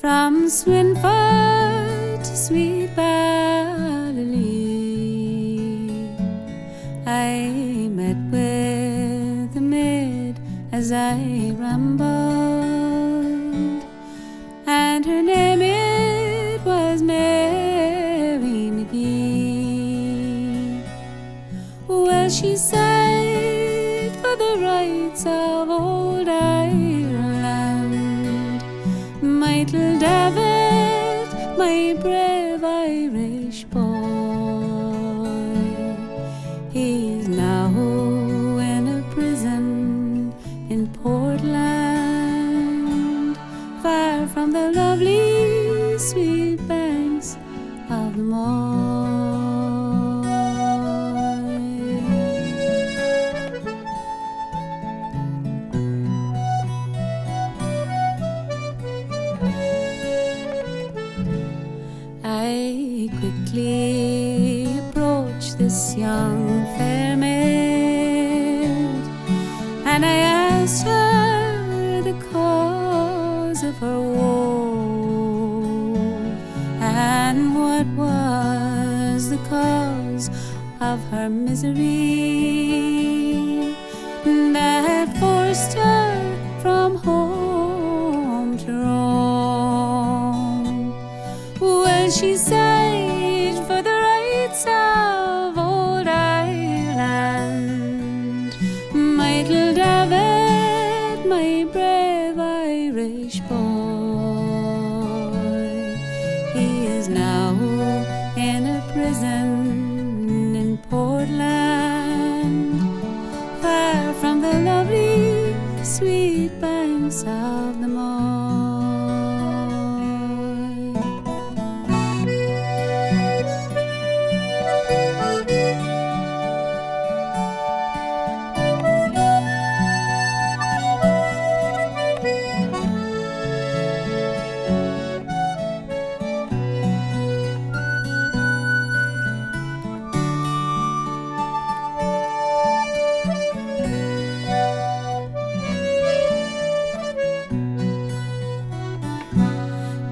from Swinford to sweet Ballylea. I met with the maid as I rambled, and her name it was Mary Magee. Well, she sighed for the rights of old Ireland. Michael Davitt, my brave Irish boy, he's now in a prison in Portland, far from the lovely sweet banks of the Mayo. I quickly approached this young fair maid, and I asked her the cause of her woe, and what was the cause of her misery that forced her from home to roam. Well, she sighed for the rights of old Ireland. Michael Davitt, my brave Irish boy, he is now in a prison in Portland, far from the lovely sweet banks of the Mayo.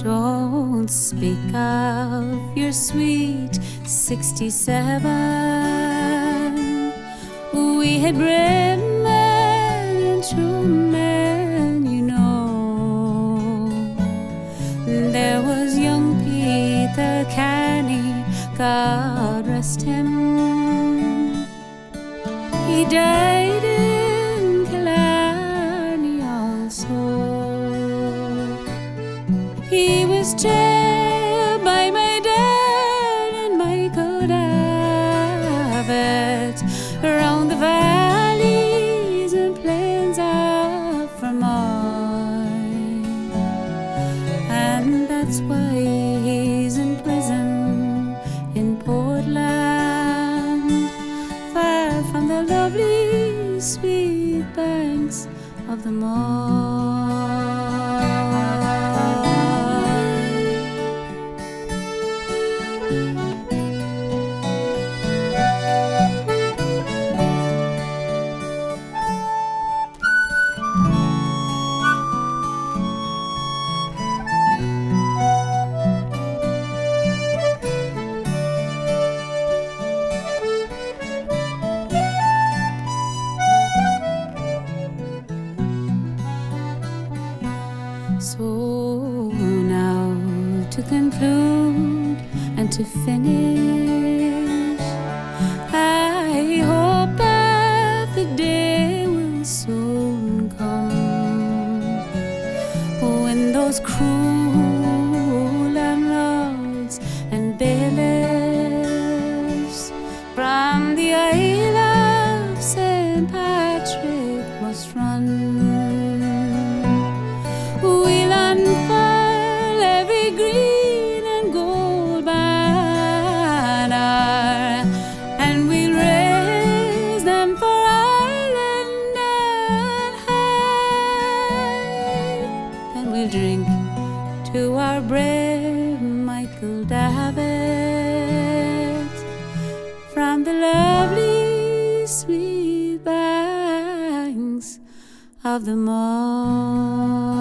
Don't speak of your sweet 67. We had brave men and true men, you know. There was young Peter Cranny, God rest him. He died in Killarney also. He was trailed by my dad and Michael Davitt around the valleys and plains of Vermont, and that's why he's in prison in Portland, far from the lovely sweet banks of the Mayo. So now to conclude and to finish, I hope that the day will soon come when those cruel landlords and bailiffs from the Isle of St. Patrick must run. We'll unfurl every green and gold banner, and we'll raise them for Ireland and high, and we'll drink to our brave Michael Davitt from the lovely sweet banks of the Mayo.